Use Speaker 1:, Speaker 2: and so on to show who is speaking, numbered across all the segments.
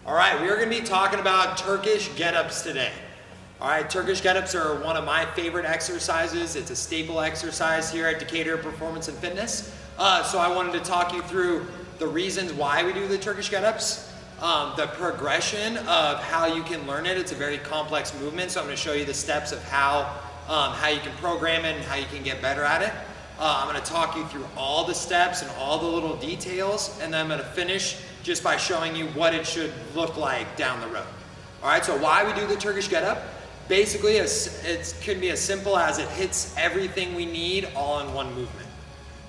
Speaker 1: All right, we are going to be talking about Turkish get-ups today. All right, Turkish get-ups are one of my favorite exercises. It's a staple exercise here at Decatur Performance and Fitness. So I wanted to talk you through the reasons why we do the Turkish get-ups, the progression of how you can learn it. It's a very complex movement, so I'm going to show you the steps of how you can program it and how you can get better at it. I'm going to talk you through all the steps and all the little details, and then I'm going to finish just by showing you what it should look like down the road. All right, so why we do the Turkish get-up? Basically, it could be as simple as it hits everything we need all in one movement.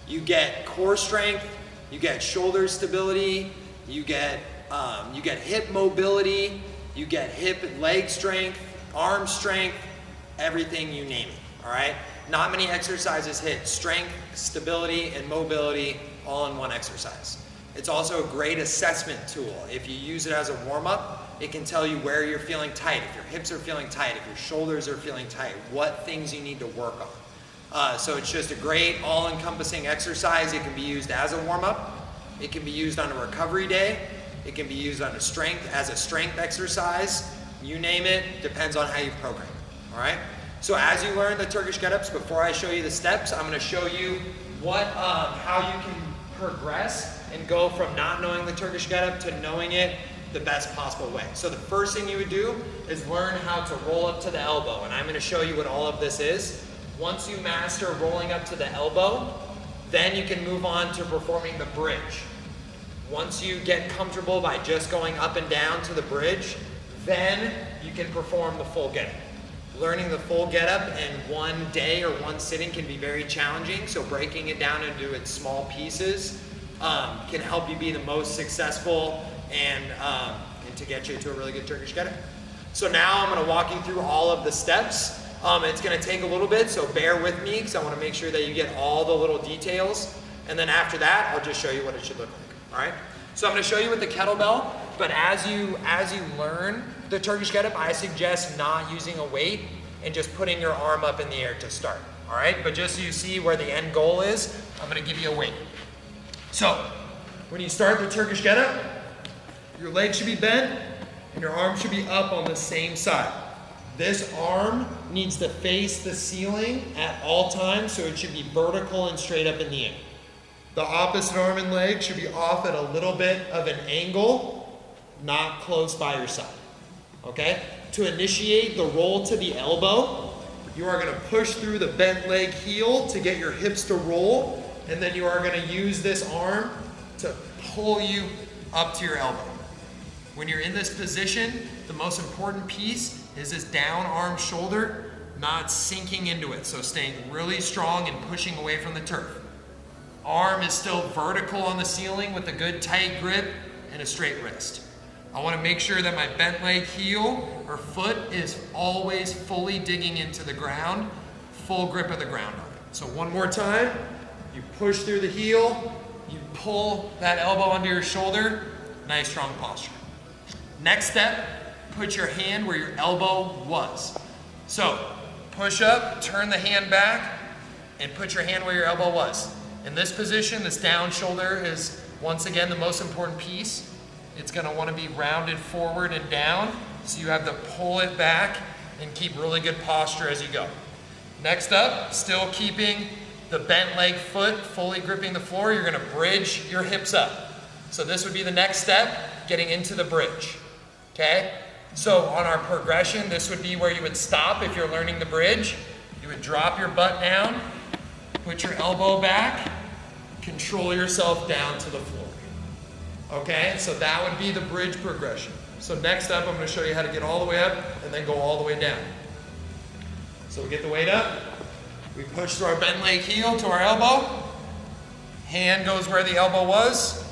Speaker 1: You get core strength, you get shoulder stability, you get hip mobility, you get hip and leg strength, arm strength, everything you name it, all right? Not many exercises hit strength, stability, and mobility all in one exercise. It's also a great assessment tool. If you use it as a warm-up, it can tell you where you're feeling tight, if your hips are feeling tight, if your shoulders are feeling tight, what things you need to work on. So it's just a great all-encompassing exercise. It can be used as a warm-up. It can be used on a recovery day. It can be used on as a strength exercise. You name it, depends on how you program, all right? So as you learn the Turkish get-ups, before I show you the steps, I'm gonna show you how you can progress and go from not knowing the Turkish get-up to knowing it the best possible way. So the first thing you would do is learn how to roll up to the elbow, and I'm going to show you what all of this is. Once you master rolling up to the elbow, then you can move on to performing the bridge. Once you get comfortable by just going up and down to the bridge, then you can perform the full get-up. Learning the full get-up in one day or one sitting can be very challenging, so breaking it down into its small pieces can help you be the most successful and to get you to a really good Turkish get-up. So now I'm going to walk you through all of the steps. It's going to take a little bit, so bear with me because I want to make sure that you get all the little details. And then after that, I'll just show you what it should look like. All right? So I'm going to show you with the kettlebell, but as you learn the Turkish get-up, I suggest not using a weight and just putting your arm up in the air to start. All right? But just so you see where the end goal is, I'm going to give you a weight. So when you start the Turkish get-up, your leg should be bent and your arm should be up on the same side. This arm needs to face the ceiling at all times, so it should be vertical and straight up in the air. The opposite arm and leg should be off at a little bit of an angle, not close by your side. Okay? To initiate the roll to the elbow, you are going to push through the bent leg heel to get your hips to roll, and then you are going to use this arm to pull you up to your elbow. When you're in this position, the most important piece is this down arm shoulder not sinking into it. So staying really strong and pushing away from the turf. Arm is still vertical on the ceiling with a good tight grip and a straight wrist. I want to make sure that my bent leg heel or foot is always fully digging into the ground, full grip of the ground on it. So one more time, you push through the heel, you pull that elbow under your shoulder, nice strong posture. Next step, put your hand where your elbow was. So push up, turn the hand back, and put your hand where your elbow was. In this position, this down shoulder is once again the most important piece. It's going to want to be rounded forward and down, so you have to pull it back and keep really good posture as you go. Next up, still keeping the bent leg foot fully gripping the floor, you're going to bridge your hips up. So this would be the next step, getting into the bridge. Okay? So on our progression, this would be where you would stop if you're learning the bridge. You would drop your butt down, put your elbow back, control yourself down to the floor. Okay? So that would be the bridge progression. So next up, I'm going to show you how to get all the way up and then go all the way down. So we get the weight up. We push through our bent leg heel to our elbow. Hand goes where the elbow was.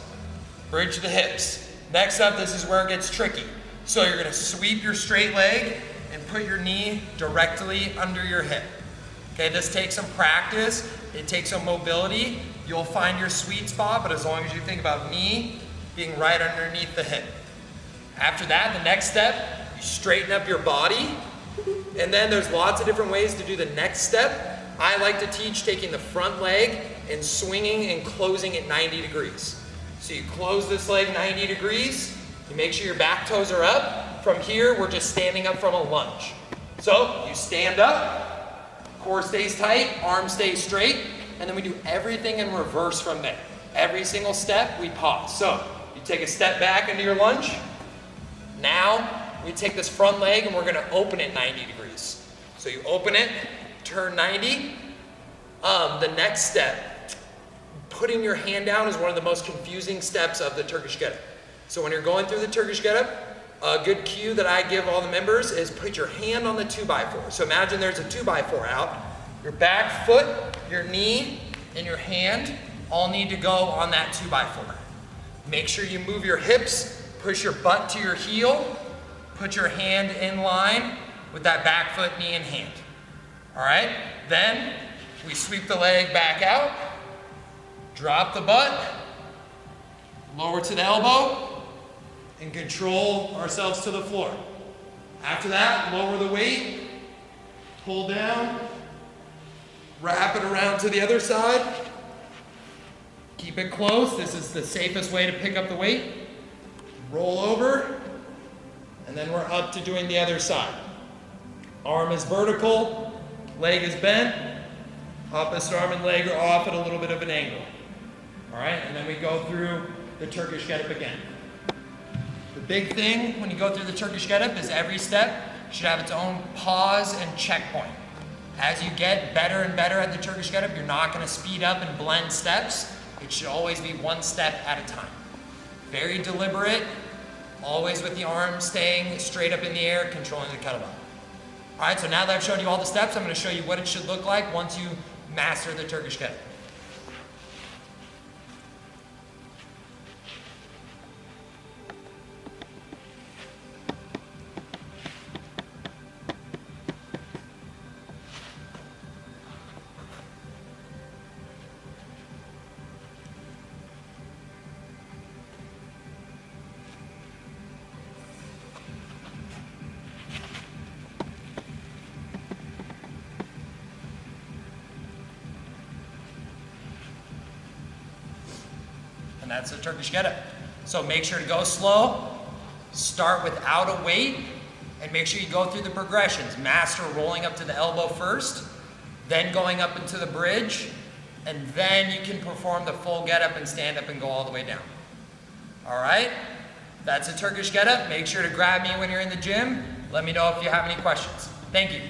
Speaker 1: Bridge the hips. Next up, this is where it gets tricky. So you're going to sweep your straight leg and put your knee directly under your hip. Okay, this takes some practice. It takes some mobility. You'll find your sweet spot, but as long as you think about knee being right underneath the hip. After that, the next step, you straighten up your body. And then there's lots of different ways to do the next step. I like to teach taking the front leg and swinging and closing at 90 degrees. So you close this leg 90 degrees, You make sure your back toes are up. From here, we're just standing up from a lunge. So you stand up, core stays tight, arms stay straight, and then we do everything in reverse from there. Every single step, we pause. So you take a step back into your lunge. Now, we take this front leg and we're gonna open it 90 degrees. So you open it, turn 90. The next step, putting your hand down is one of the most confusing steps of the Turkish Get Up. So when you're going through the Turkish Get Up, a good cue that I give all the members is put your hand on the 2x4. So imagine there's a 2x4 out. Your back foot, your knee, and your hand all need to go on that 2x4. Make sure you move your hips, push your butt to your heel, put your hand in line with that back foot, knee, and hand. All right? Then we sweep the leg back out, drop the butt, lower to the elbow, and control ourselves to the floor. After that, lower the weight, pull down, wrap it around to the other side. Keep it close. This is the safest way to pick up the weight. Roll over, and then we're up to doing the other side. Arm is vertical, leg is bent, opposite arm and leg are off at a little bit of an angle. All right, and then we go through the Turkish Get Up again. The big thing when you go through the Turkish Get Up is every step should have its own pause and checkpoint. As you get better and better at the Turkish Get Up, you're not gonna speed up and blend steps. It should always be one step at a time. Very deliberate, always with the arm staying straight up in the air, controlling the kettlebell. All right, so now that I've shown you all the steps, I'm gonna show you what it should look like once you master the Turkish Get Up. And that's the Turkish Get Up. So make sure to go slow, start without a weight, and make sure you go through the progressions. Master rolling up to the elbow first, then going up into the bridge, and then you can perform the full get up and stand up and go all the way down. All right? That's a Turkish Get Up. Make sure to grab me when you're in the gym. Let me know if you have any questions. Thank you.